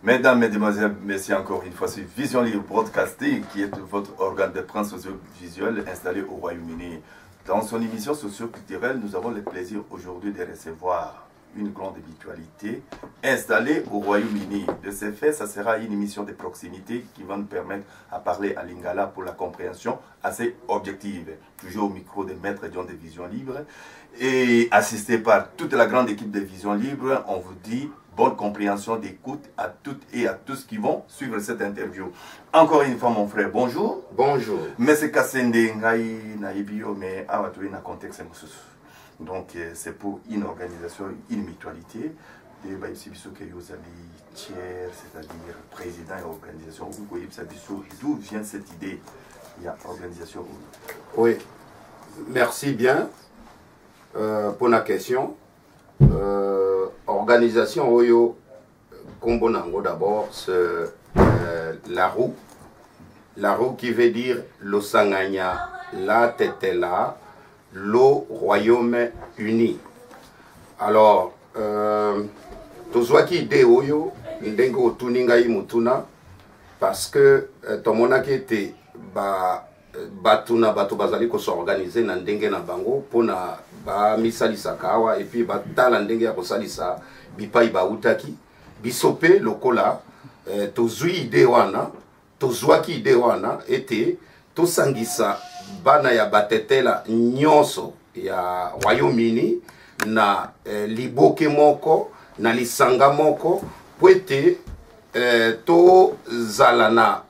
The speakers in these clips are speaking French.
Mesdames, Mesdemoiselles, Messieurs, encore une fois, c'est Vision Libre Broadcasting qui est votre organe de presse socio-visuelle installé au Royaume-Uni. Dans son émission socio-culturelle, nous avons le plaisir aujourd'hui de recevoir une grande habitualité installée au Royaume-Uni. De ce fait, ça sera une émission de proximité qui va nous permettre à parler à Lingala pour la compréhension assez objective. Toujours au micro de Maître John de Vision Libre et assisté par toute la grande équipe de Vision Libre, on vous dit bonne compréhension d'écoute à toutes et à tous qui vont suivre cette interview. Encore une fois, mon frère, bonjour. Bonjour. Monsieur Kassende Ngai Naibio, mais à un contexte. Donc, c'est pour une organisation, une mutualité. De Baïbsibiso Kayozali, tiers, c'est-à-dire président et organisation. D'où vient cette idée? Il y a organisation. Oui, merci bien pour la question. Organisation Oyo Kombonango d'abord, c'est la roue. La roue qui veut dire l'Osanganya, la Tetela, le Royaume-Uni. Alors, Tozwaki ide Oyo, Ndengo Tuningai Mutuna, parce que Tomonaki était batuna bato bazali ko s'organiser na ndenge na bango pona ba misalisa kawa et puis batala ndenge ya kosalisa bipai bautaki bisope lokola tozwi ide wana tozwaki ide wana ete tosangisa bana ya batetela nyonso ya Royaume-Uni na liboke moko na lisanga moko pwete to zalana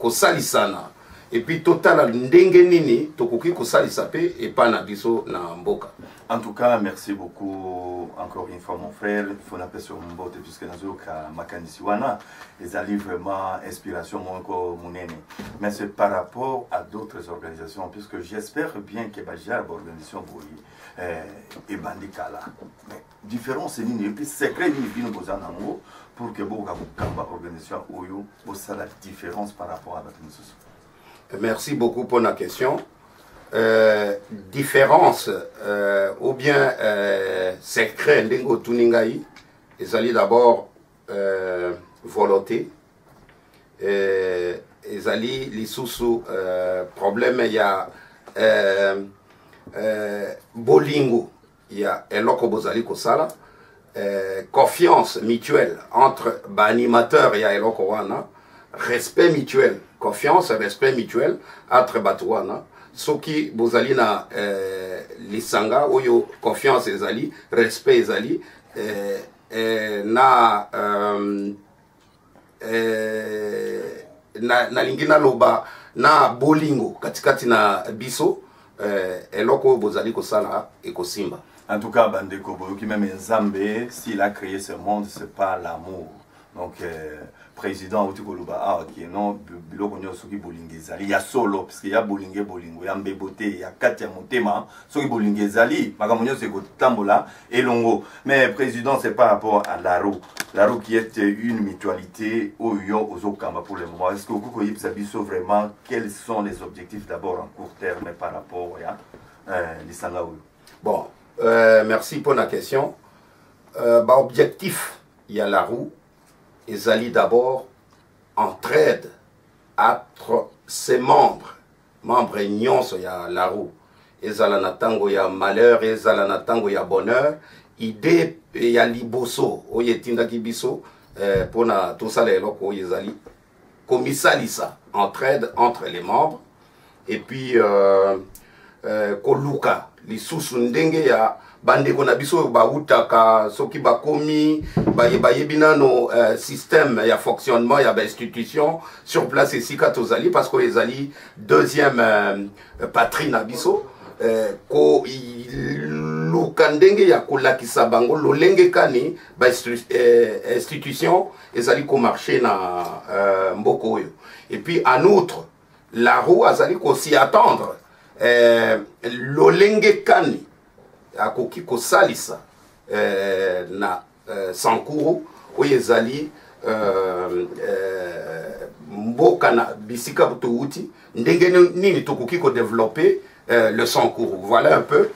kosalisana. Et puis total ndenge nini tokoki kosalisa pe et pas na biso na mboka. En tout cas, merci beaucoup encore une fois mon frère. Il faut l'appeler sur mon botte puisque nous avons makanisiwana les alliés vraiment inspiration mon munene. Mais c'est par rapport à d'autres organisations puisque j'espère bien que Bajar organisation et bandikala. Mais différence c'est ni et puis secret ni bien bozanango pour que boka organisation oyo bossa la différence par rapport à notre. Merci beaucoup pour la question. Différence ou bien secret Ndengo Tuningai, ils allaient d'abord volonté, ils allaient les sous problème il y a bolingo, il y a eloko bozali kosala, confiance mutuelle entre animateurs et eloko wana. Respect mutuel, confiance et respect mutuel entre Batouana. Soki bozali na lisanga oyo confiance ezali, respect ezali na lingina loba na bolingo katikati na biso eloko bozali kosala ekosimba. En tout cas, Bandeko Boyoki même Nzambe, s'il a créé ce monde, c'est pas l'amour. Donc, président Outikoluba, qui est non, Biloko Nyosuki Bolingezali, il y a solo, parce qu'il y a Bolingé Bolingo, il y a Mbebote, il y a Katia Montema, Soki Bolingezali, Magamonio c'est Tambola et Longo. Mais président, c'est par rapport à l'ARO. L'ARO qui est une mutualité au Yo, aux Okamba pour le moment. Est-ce que vous Yip Sabiso vraiment, quels sont les objectifs d'abord en court terme par rapport à l'Issangaou? Bon, merci pour la question. Objectif, il y a la roue. Ils allaient d'abord entraide entre ses membres. Membres nyonso ya la roue. Ils allaient na tango ya malheur, ils allaient na tango ya bonheur. Idée ya liboso, oyetinda kibiso, pour na tout ça les locaux, ils allaient komisalisa, entraide entre les membres. Et puis, koluka, li susu ndenge ya bandeko na biso bautaka soki bakomi bayebina no système ya fonctionnement ya institution sur place ici katozali parce que les ali deuxième patrie na biso ko luka ndenge ya kolakisa bango lolenge kani ba institution ezali ko marcher na mboko oyo. Et puis en outre la roue azali ko s'y attendre lolenge kani akoki kosalisa na sankuru oyo ezali mboka na bisika touti ndenge nini tokoki ko développer le sankuru. Voilà un peu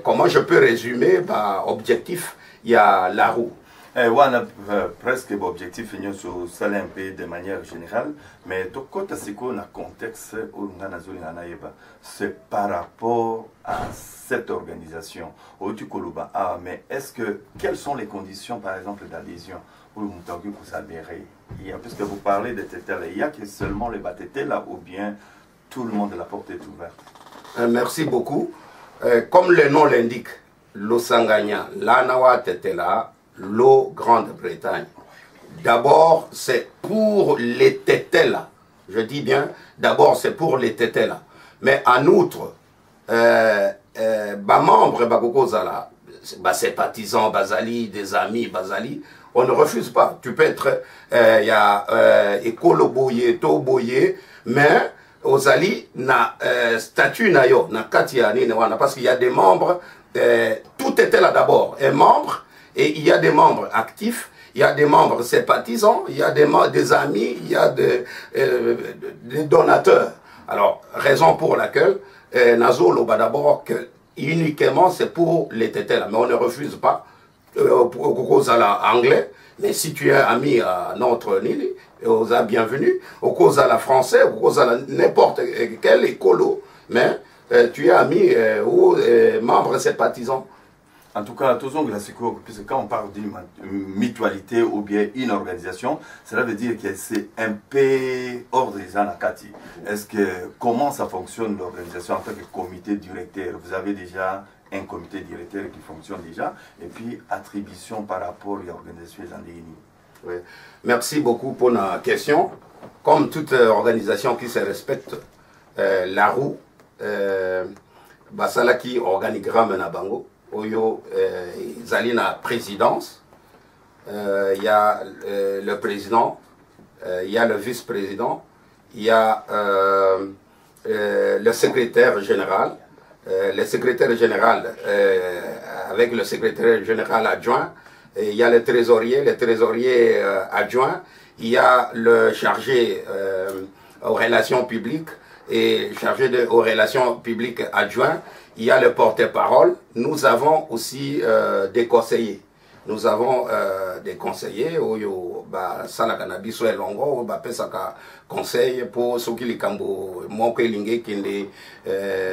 comment je peux résumer objectif il y a la roue. On a presque l'objectif sur ça un peu de manière générale, mais tout côté c'est qu'on a contexte où c'est par rapport à cette organisation. Mais est-ce que quelles sont les conditions par exemple d'adhésion pour vous adhérer? Puisque vous parlez de tétels, il y a que seulement les tétels là ou bien tout le monde, la porte est ouverte? Merci beaucoup. Comme le nom l'indique, l'Osanganya, l'Anawa Tetela, l'eau Grande-Bretagne. D'abord, c'est pour les Tetela. Je dis bien, d'abord, c'est pour les Tetela. Mais en outre, membres Bagokozala, sympathisants Bazali, des amis Bazali, on ne refuse pas. Tu peux être, il y a Ekolo Boye, To Boye, mais Ozali na statut na yo, na katia ni wana, parce qu'il y a des membres, tout était là d'abord, un membre, et il y a des membres actifs, il y a des membres sympathisants, il y a des amis, il y a des donateurs. Alors, raison pour laquelle Nazolo va d'abord que uniquement c'est pour les tétels, mais on ne refuse pas pour cause à l'anglais, mais si tu es ami à notre Nili, aux bienvenue, au cause à la français, au cause à n'importe quel écolo, mais tu es ami ou membre sympathisant. En tout cas, puisque quand on parle d'une mutualité ou bien une organisation, cela veut dire que c'est un peu hors des anakati. Est-ce que comment ça fonctionne l'organisation en tant que comité directeur? Vous avez déjà un comité directeur qui fonctionne déjà, et puis attribution par rapport à l'organisation des Andéini. Oui. Merci beaucoup pour la question. Comme toute organisation qui se respecte, la roue, Basalaki organigramme na bango, Oyo Zalina présidence, il y a le président, il y a le vice-président, il y a le secrétaire général. Le secrétaire général avec le secrétaire général adjoint, il y a le trésorier adjoint, il y a le chargé aux relations publiques et chargé aux relations publiques adjoint, il y a le porte-parole. Nous avons aussi des conseillers. Nous avons des conseillers, Salakanabiso et Longo, Pesaka conseil pour ceux qui les Kambo, Monke Lingé, Kinde,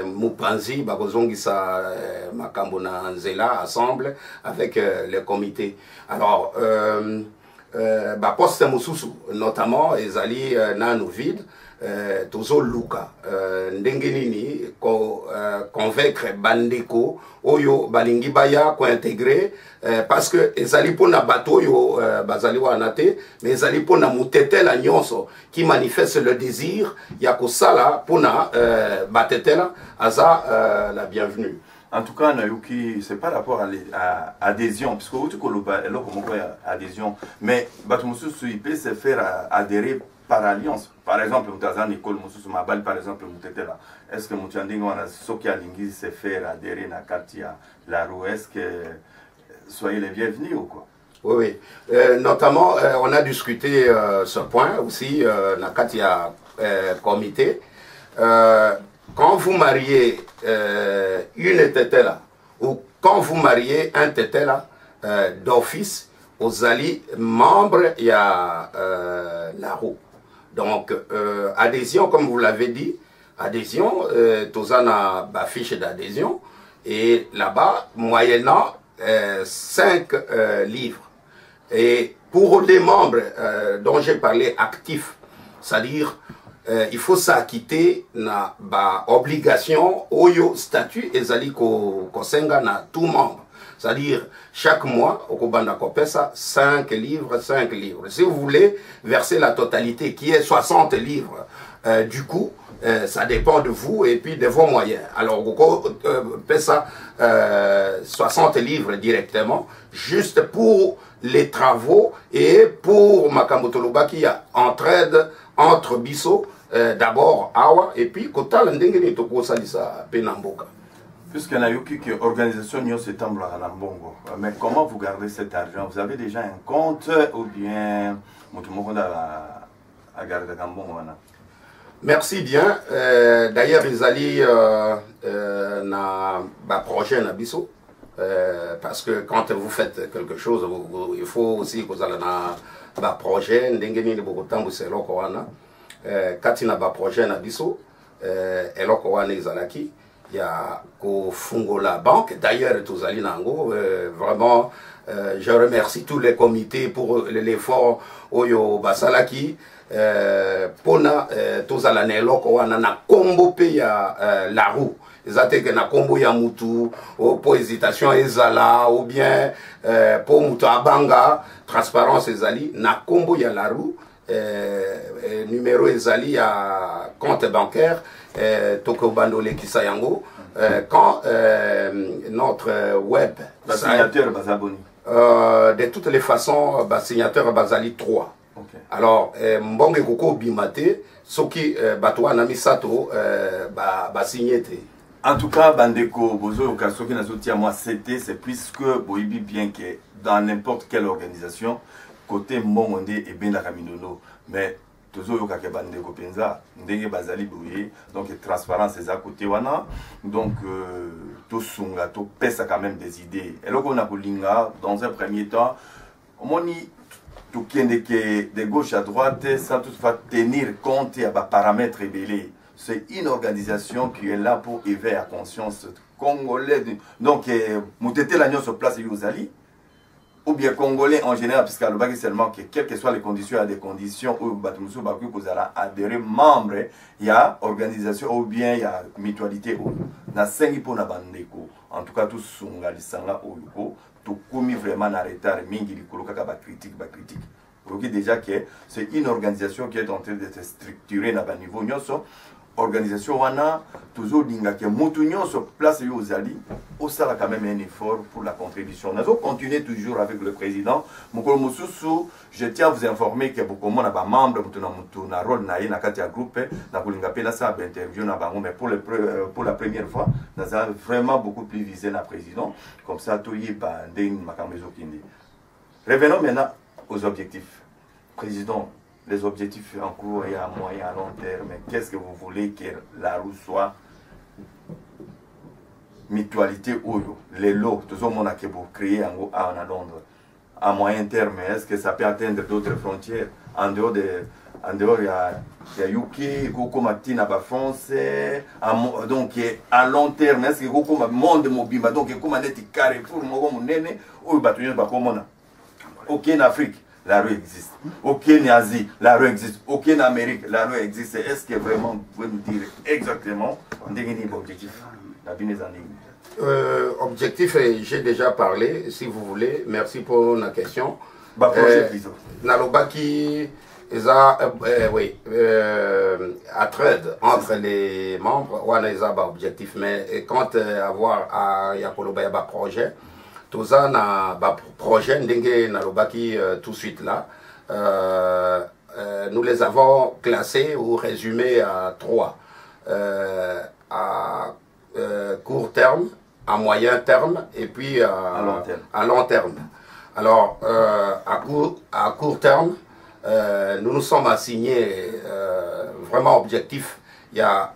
Mupanzi, Bagozongisa, Makambo Nzela, ensemble avec le comité. Alors, Poste Moussousou, notamment, Ezali Nanou Vide, Tozo Luka, Ndengenini, convaincre Bandeko, Oyo Balingi Baya, ko intégrer, parce que Ezali Pona Bato, yo Bazali Wanate, mais Ezali Pona Mutete la Nyonso, qui manifeste le désir, Yakosala Pona Batetela, Aza la bienvenue. En tout cas, Nayuki, c'est par rapport à l'adhésion, parce que tu as adhésion, mais Batumusu il peut se faire adhérer par alliance. Par exemple, Moutazan Nicole Moussous Mabal, par exemple, Moutetela. Est-ce que Moutiandingo a Sokia Lingui se faire adhérer à Katia la roue? Est-ce que soyez les bienvenus ou quoi? Oui, oui. Notamment, on a discuté ce point aussi, dans Katia comité. Quand vous mariez une tétela ou quand vous mariez un tétela d'office, aux alliés membres, il y a la roue. Donc, adhésion, comme vous l'avez dit, adhésion, Tozana fiche d'adhésion, et là-bas, moyennant 5 livres. Et pour les membres dont j'ai parlé actifs, c'est-à-dire, il faut s'acquitter na obligation, oyo statut, ezali ko senga na tout membre. C'est-à-dire, chaque mois, au Kobanda Kopesa, 5 livres, 5 livres. Si vous voulez verser la totalité, qui est 60 livres, du coup, ça dépend de vous et puis de vos moyens. Alors, au Pesa, 60 livres directement, juste pour les travaux et pour Makambotoloba qui a entraide entre Bisso, d'abord Awa, et puis Kotal Ndengeni Toko Salisa Penamboka. Puisque Nayuki, qui organisation Nyo Septembre à Nambongo, mais comment vous gardez cet argent? Vous avez déjà un compte ou bien Moutumokonda à garder Nambongo? Merci bien. D'ailleurs, ils allaient na projet Nabiso. parce que quand vous faites quelque chose, il faut aussi que vous allez dans un projet, ndengeni de beaucoup de temps, c'est là qu'on a. Quand il y a un projet na biso, et là qu'on a izalaki, il y a qu'au fungo la banque. D'ailleurs, tous allez nango, vraiment, je remercie tous les comités pour l'effort oyo basalaki. Pona tous allez là qu'on a na combo pe ya la roue. Ezate que na combo ya mutu, pour hésitation ezala, ou bien pour mutu abanga, transparence ezali, na combo ya la roue, numéro ezali à compte bancaire, toko bandole kisayango, quand notre web, signateur Bazaboni. De toutes les façons, signateur Bazali 3. Okay. Alors, mbonge koko bimate, soki batwa na misato signete. En tout cas, Bandeko, Bozo, Okasoki, Nazotia, moi, c'est puisque Boibi, bien que dans n'importe quelle organisation, côté Mongonde et bien la Kaminono, mais toujours Yokake Bandeko Penza, Ndenge Bazali Bouye, donc transparence, c'est à côté Wana, donc tout Sunga, tout pèse quand même des idées. Et là, on a Boulinga, dans un premier temps, on dit tout qui est de gauche à droite, sans toutefois tenir compte à paramètres ébélés. C'est une organisation qui est là pour éveiller la conscience congolais. Donc, Moutete l'agneau sur place Yozali, ou bien congolais en général, puisque le bac seulement que quelles que soient les conditions, il y a des conditions où Batumusu Baku vous allez adhérer membre, il y a organisation ou bien il y a mutualité. Na sengi pour na bandeko. En tout cas, tout sungali sanga oyuko, tout komi vraiment na retard mingi likolo kaka ba critique. Vous voyez déjà que c'est une organisation qui est en train d'être structurée à un niveau nyoso. Organisation wana toujours dinga que mutunyo sur place yozali au sera quand même un effort pour la contribution. Nous allons continuer toujours avec le président. Mukolo Mususu, je tiens à vous informer que beaucoup de membres de na rôle na na katia groupe na kulinga pena ça interview na bango mais pour la première fois, nous avons vraiment beaucoup plus visé na président comme ça tout y ba ndeng makambezo kindi. Revenons maintenant aux objectifs. Président, les objectifs en cours et à moyen, à long terme, qu'est-ce que vous voulez que la roue soit? Mutualité ou les lots, tout ce monde a créé en Londres. À moyen terme, est-ce que ça peut atteindre d'autres frontières? En dehors, il y a UK, comme Tina France, donc à long terme, est-ce que comme monde mobile, donc comme on est Carrefour, mon nene, ou bâtonnier, comme ok en Afrique. La rue existe. Ok en Asie, la rue existe. Ok en Amérique, la rue existe. Est-ce que vraiment vous pouvez nous dire exactement l'objectif? Objectif, j'ai déjà parlé, si vous voulez. Merci pour la question. Nalobaki, oui, à trade entre les membres, on a un objectif. Mais quand avoir à Yakoloba, il y a un projet. Tout ça, na projet ndenge nalobaki tout de suite là. Nous les avons classés ou résumés à 3. À court terme, à moyen terme et puis à long terme. Alors, à court terme, nous nous sommes assignés vraiment objectif. Il y a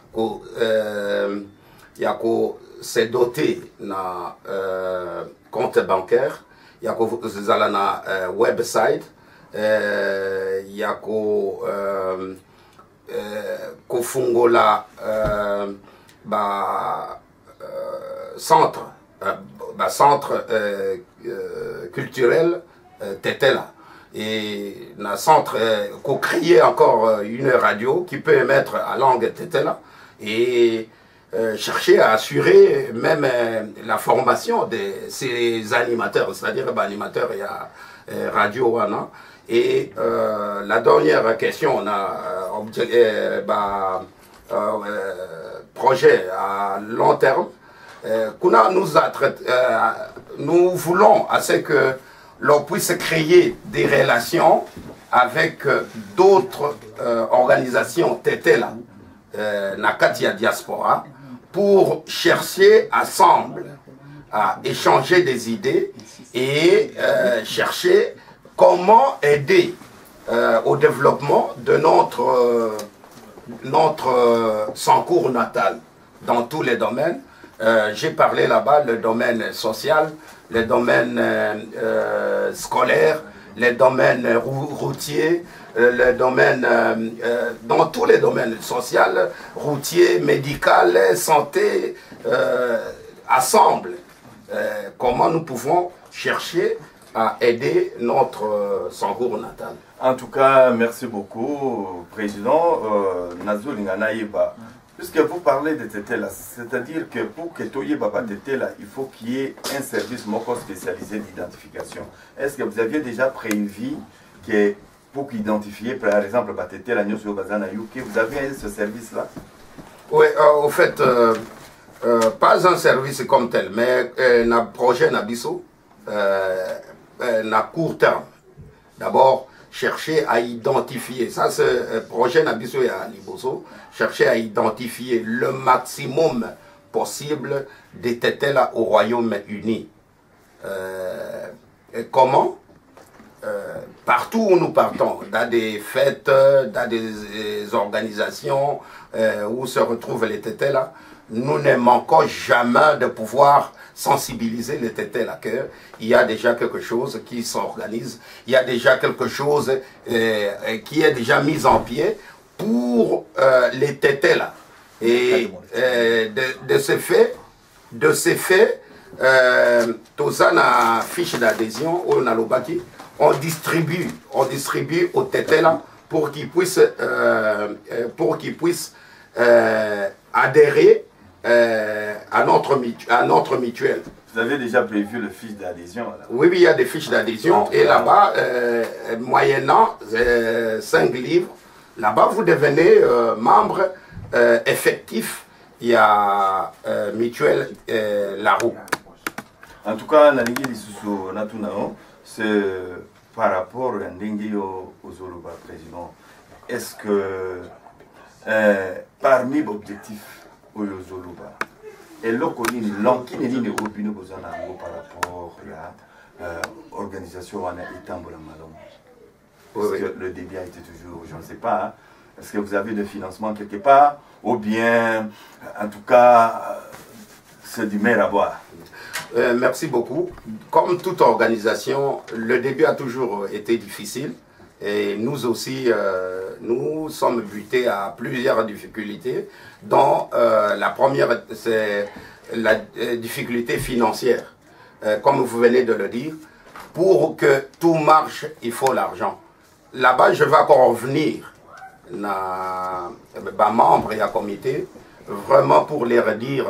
c'est doté na compte bancaire, il y a un website, il y a fungola centre culturel Tetela et un centre qu'on créé encore une radio qui peut émettre à langue Tetela et chercher à assurer même la formation de ces animateurs, c'est-à-dire animateurs et radio wana. Et la dernière question, on a projet à long terme. Nous voulons à ce que l'on puisse créer des relations avec d'autres organisations Tetela, Nakatia Diaspora, pour chercher ensemble à échanger des idées et chercher comment aider au développement de notre Sancour natal dans tous les domaines, J'ai parlé là-bas le domaine social, le domaine scolaire, les domaines routiers, le domaine, dans tous les domaines, social, routier, médical, santé, assemble. Comment nous pouvons chercher à aider notre Sangour natal. En tout cas, merci beaucoup, Président. Nazou Linganaïba. Puisque vous parlez de Tétela, c'est-à-dire que pour que Toyeba Tétela, il faut qu'il y ait un service moko spécialisé d'identification. Est-ce que vous aviez déjà prévu que pour identifier, par exemple, Tétela, Nyosio Bazana Yuki, vous avez ce service-là? Oui, au fait, pas un service comme tel, mais un projet Nabiso, à court terme. D'abord, chercher à identifier, ça c'est projet Nabiso et à Liboso, chercher à identifier le maximum possible des Tétela au Royaume-Uni. Comment? Partout où nous partons, dans des fêtes, dans des organisations où se retrouvent les Tétela, nous ne manquons jamais de pouvoir sensibiliser les Tétela qu'il y a déjà quelque chose qui s'organise, il y a déjà quelque chose qui est déjà mis en pied pour les Tétela. Et de ce fait, tous na fiche d'adhésion au Nalobaki, on distribue aux Tétela pour qu'ils puissent adhérer à notre mutuelle. Vous avez déjà prévu le fiche d'adhésion? Oui, il y a des fiches d'adhésion. Et là-bas, moyennant 5 livres, là-bas, vous devenez membre effectif. Il y a mutuelle La Roue. En tout cas, c'est par rapport à Ndengyo aux Zoluba, Président. Est-ce que parmi les objectifs aux Zoluba, et l'Okonini, l'Ankinini de Obino Bozanango par rapport à l'organisation en Itambola Malon? Est-ce que le débit a été toujours, je ne sais pas, hein? Est-ce que vous avez des financements quelque part? Ou bien, en tout cas, c'est du mer à boire? Merci beaucoup. Comme toute organisation, le début a toujours été difficile. Et nous aussi, nous sommes butés à plusieurs difficultés, dont la première, c'est la difficulté financière. Comme vous venez de le dire, pour que tout marche, il faut l'argent. Là-bas, je vais encore revenir membres et à comité, vraiment pour leur dire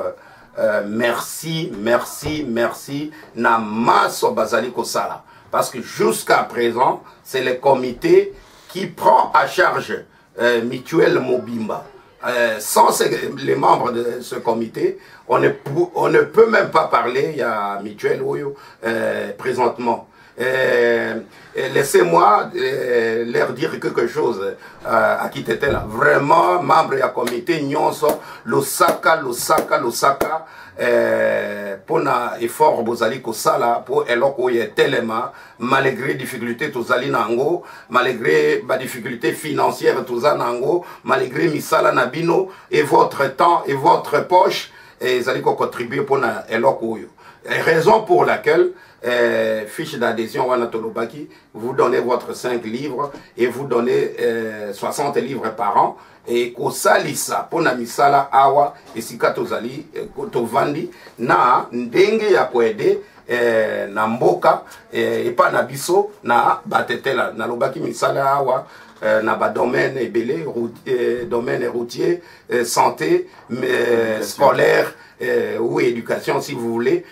merci, merci, merci, na maso bazali kosala. Parce que jusqu'à présent, c'est le comité qui prend à charge Mutuelle Mobimba. Sans les membres de ce comité, on ne peut même pas parler, il y a Mutuelle Oyo présentement. Laissez-moi leur dire quelque chose à qui était là. Vraiment, membre du comité, Nyonso, Losaka, pour un effort, bozali kosala, pour eloko ye tellement, malgré difficulté tozali nango, malgré ma difficulté financière tozanango, malgré misala nabino, et votre temps et votre poche, et zali ko contribuer pour un eloko yo. Raison pour laquelle fiche d'adhésion Wanatolobaki, vous donnez votre 5 livres et vous donnez 60 livres par an. Et kosalisa pona misala awa esika tozali tovandi na ndenge ya kwede na mboka epa na biso na batetela na lobaki misala awa na ba domaine ebele domaine routier, santé, scolaire ou éducation si vous voulez,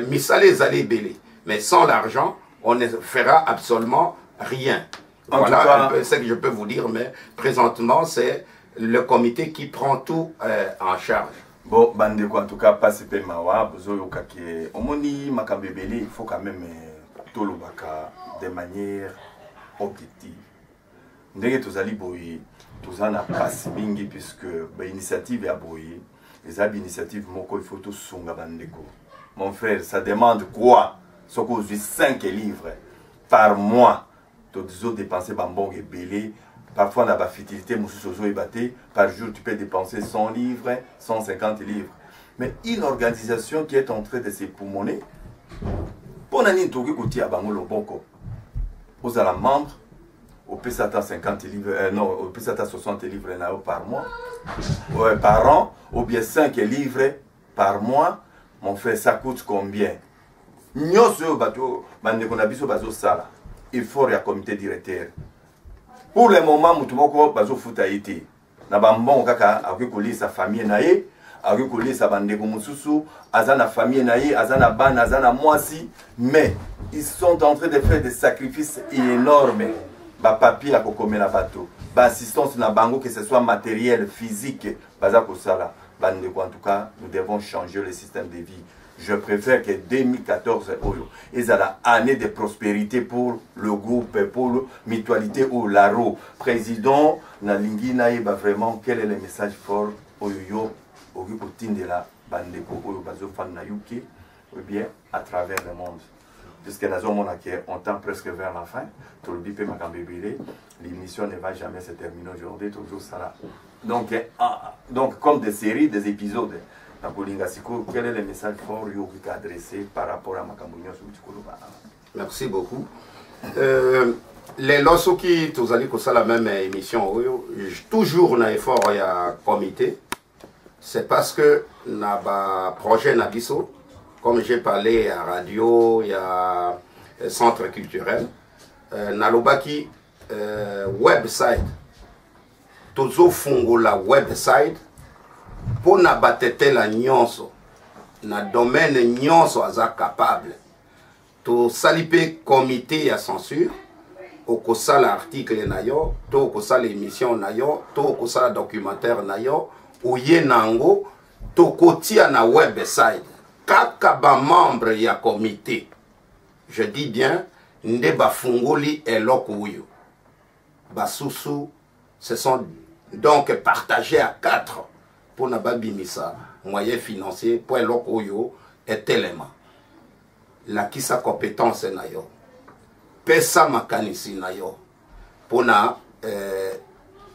misala ezali ebele. Mais sans l'argent, on ne fera absolument rien. Voilà un peu ce que je peux vous dire, mais présentement, c'est le comité qui prend tout en charge. Bon, Bandeko, en tout cas, pas si mawa, bozo kake. Omoni makambebele, il faut quand même tolobaka de manière objective. Ndenge tozali boyi, tozana passe mingi puisque ba initiative ya boyi, les initiatives moko il faut tout sunga bandeko. Mon frère, ça demande quoi? Ce qu'on dit 5 livres par mois. Tu dois dépenser bambong et belé. Parfois, on a la fertilité, par jour, tu peux dépenser 100 livres, 150 livres. mais une organisation qui est en train de s'époumoner. Pour nani toki koti à bango loboko. Aux à la membre, au PSATA 50 livres, non, au PSATA 60 livres par mois, ouais, par an, ou bien 5 livres par mois. Mon frère, ça coûte combien? Nyoso bato, bande konabiso bazo sala. Il faut un comité directeur. Pour le moment, mutumoko bazo futa iti. Na bambon kaka akikoli sa famille nae, akikoli sa bande komususu, azana famille nae, azana ban, azana mwasi, mais ils sont en train de faire des sacrifices énormes. Ba papier à kokome na bato, ba assistance na bango, que ce soit matériel, physique, baza kosala. Bande en tout cas, nous devons changer le système de vie. Je préfère que 2014, ils ont l'année de prospérité pour le groupe, pour la mutualité ou l'ARO. Président, Nalingi Naïba, vraiment, quel est le message fort au yo, au de la Bandeko, au Bazo Fan Nayuki, ou bien à travers le monde. Puisque on tend presque vers la fin, tout le bipé m'a l'émission ne va jamais se terminer aujourd'hui, toujours ça là. Donc, comme des séries, des épisodes. Quel est le message fort que adressé par rapport à Makambunyo Soukoloba? Merci beaucoup. Les lorsques qui tous allez que la même émission, toujours un effort il y a comité. C'est parce que na projet Nabiso, comme j'ai parlé à radio, il y a centre culturel, Nalobaki website, toujours fongo la website. Pour na batete la nyonso na domaine nyonso aza capable to salipe comité ya censure au kosala article na yo to kosala émission na yo to kosala documentaire na yo oye nango to kotia na website kaka ba membre ya comité, je dis bien nde bafungoli eloko oyo basusu se sont donc partagés à 4 pour na babimisa moyen financier pour eloko oyo est élément la kisa compétence na yo pesa makanisi na yo pour na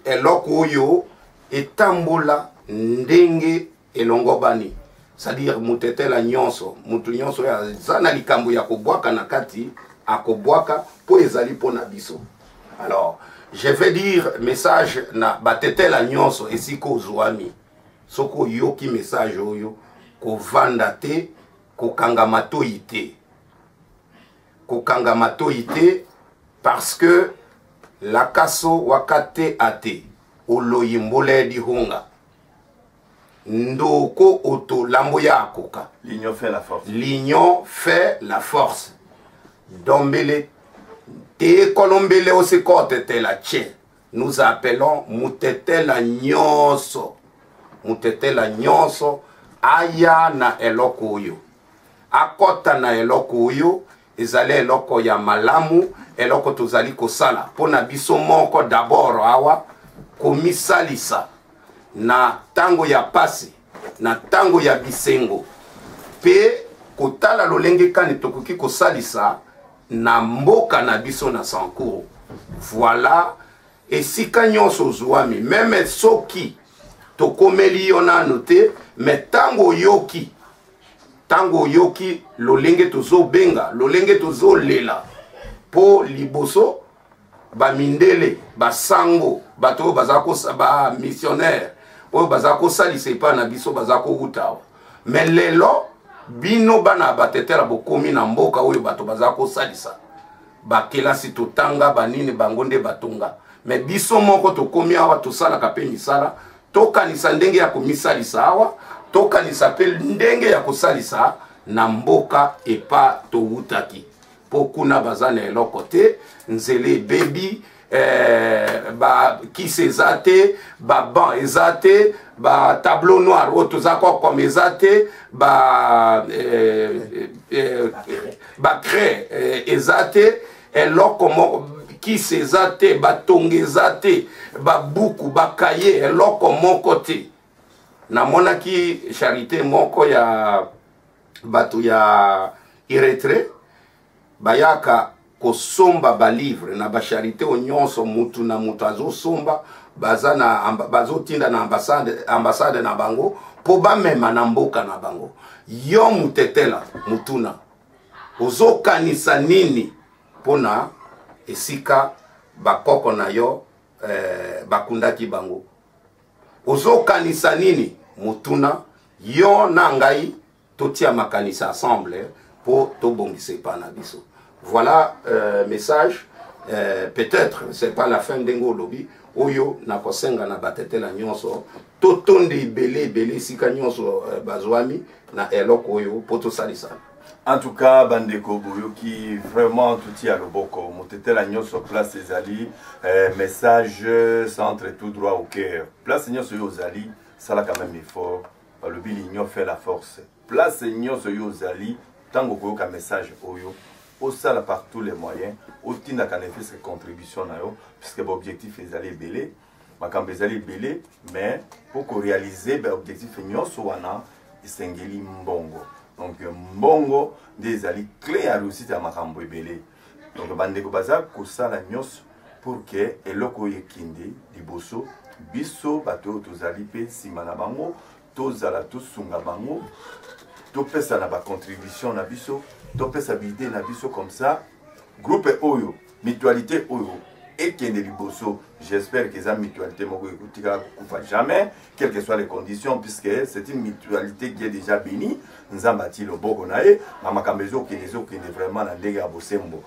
eloko oyo etambola ndenge elongo bani, c'est-à-dire mutetela nyonso mutu nyonso ya zana likambo ya kobwaka na kati akobwaka po ezali po na biso. Alors je vais dire message na batetela nyonso esiko zwami soko yoki message oyo ko vanda te ko kangamato ite parce que la kaso wakate ate oloyimbole di honga ndoko oto lambo ya akoka. L'union fait la force. L'union fait la force. Dombele te kolombele ose kote te la tche. Nous appelons mutetela nyonso. Mutetela nyonso aya na eloko oyo. Akota na eloko oyo ezali eloko ya malamu, eloko tozali kosala pona biso moko d'abord awa komisalisa na tango ya pasi na tango ya bisengo pe kotala lolenge kani tokoki kosalisa na mboka na biso na Sankuru. Voilà, esika nyonso zwami meme soki tokomeli yo nanu te, mais tango yoki lolenge tozo benga, lolenge tozo lela po liboso ba mindele, ba sango, bato bazako ba missionnaire oyo bazako salise pa na biso bazako utawa. Mais lelo bino bana batetela bokomi na mboka oyo bato bazako salisa ba kelasi totanga banini bangonde batonga. Mais biso moko tokomi awa tosala ka pe misala tokanisa ndenge ya komisalisa awa, tokanisa pe ndenge ya kosalisa na mboka epa toutaki. Pokuna bazane eloko te, nzele baby, ba kisi ezate, ba ban ezate, ba tableau noir otozako comme ezate, ba craie ezate, eloko mo kisi ezate, ba tongezate, ba buku, ba kaye, eloko moko te. Na monaki charité moko ya batu ya Eritrea bayaka kosomba balivre na bacharité o nyonso mutu na mutu azosomba bazotinda na ambassade na bango po bamema na mboka na bango. Yo mutetela mutuna ozokanisa nini pona esika bakoko na yo bakundaki bango? Ozokanisa nini mutuna yo na ngai totia makanisa ensemble po tobongisa pa na biso? Voilà message. Peut-être c'est pas la fin d'engo lobby oyo na kosenga na batetela nyonso totonde belé sika nyonso bazwami na eloko oyo poto salisa. En tout cas, bandeko boyoki vraiment tout y a le boko. Motetela nyonso place ezali message centre tout droit au cœur. Place nyonso yo zali, ça là quand même effort. Le bilignon fait la force. Place nyonso yo zali, tango koyoka message oyo. Au sala par tous les moyens, au tinda kan fait ses contributions na yo, puisque l'objectif est d'aller belé, makambe ezali belé, mais pour qu'on réaliser l'objectif nyonso wana isengeli mbongo. Donc mbongo des ali clé à réussite à makambo belé. Donc bandeko baza ko sala nyonso pour que eloko yekinde liboso biso bato tozali pe simana bango, tozala tosunga bango, topesa na ba contribution na biso. Donc ça vidé na biso comme ça groupe oyo mutualité oyo et qui est liboso. J'espère que ça mutualité moko ekutika kufa jamais quelles que soient les conditions, puisque c'est une mutualité qui est déjà bénie. Nzambati le boko nae mama kambezo qui est vraiment na ndenge ya bosembo.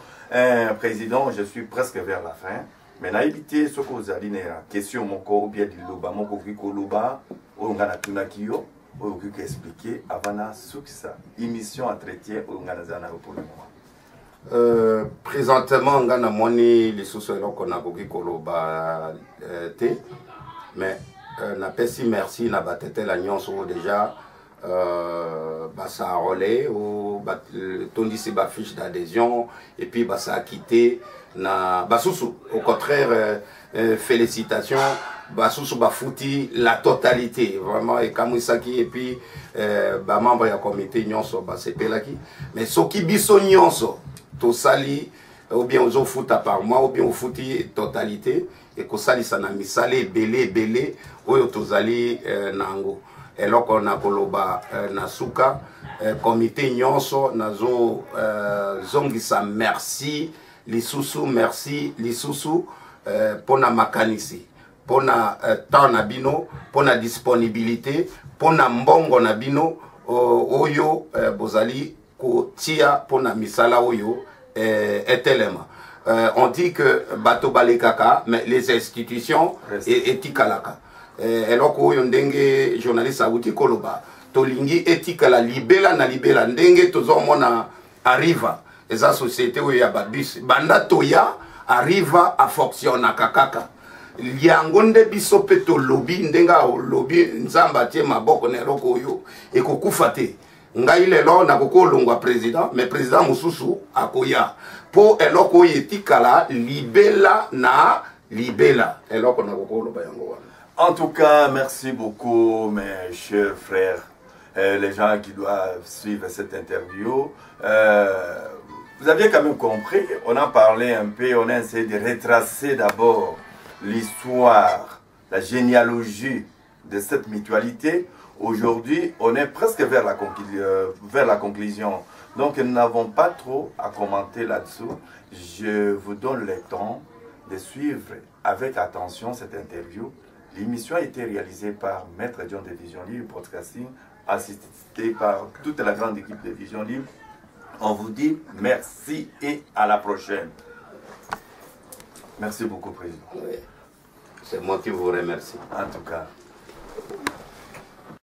Président, je suis presque vers la fin, mais na éviter ce que vous allez na question moko bien diloba moko kikoloba oyo ngana tunaki yo oyo kiko expliquer avant na sukisa émission entretien oyo ngana zana pour le moment. Présentement ngana moni les sous-solos qu'on a koki koloba te, mais na pesi merci na batete la nyonso déjà ça a relais ou tondi c'est ba fiche d'adhésion et puis ça a quitté na basusu au contraire félicitations basusu bafuti la totalité vraiment et kamusaki et puis membre ya comité nyonso sepelaki mais soki biso nyonso to sali ou bien ozo futa par mois ou bien au futi totalité et ko sali sana misale belé oyo tozali nango eloko na koloba na suka comité nyonso nazo zongisa merci lisusu merci lisusu pona makanisi pona temps na bino pona disponibilité pona mbongo na bino oyo bozali kotia pona misala oyo etelema. On dit que bato balekaka mais les institutions etikalaka. Eloko oyo ndenge journaliste awuti koloba tolingi etikala libela na libela ndenge tozomona arriva eza société oyo ya babus banda toya arriva a fonctionner kakaka liango nde biso pe to lobby ndenga lobby nzamba tie maboko na eloko oyo ekokufa te ngai lelo na kokolongwa président mais président mususu akoya po eloko oyo etikala libela na libela eloko na kokoloba yango wana. En tout cas, merci beaucoup mes chers frères, les gens qui doivent suivre cette interview. Vous aviez quand même compris, on en parlait un peu, on a essayé de retracer d'abord l'histoire, la généalogie de cette mutualité. Aujourd'hui, on est presque vers la conclusion. Donc, nous n'avons pas trop à commenter là-dessous. Je vous donne le temps de suivre avec attention cette interview. L'émission a été réalisée par Maître John de Vision Libre Broadcasting, assisté par toute la grande équipe de Vision Libre. On vous dit merci et à la prochaine. Merci beaucoup, Président. Oui. C'est moi qui vous remercie. En tout cas.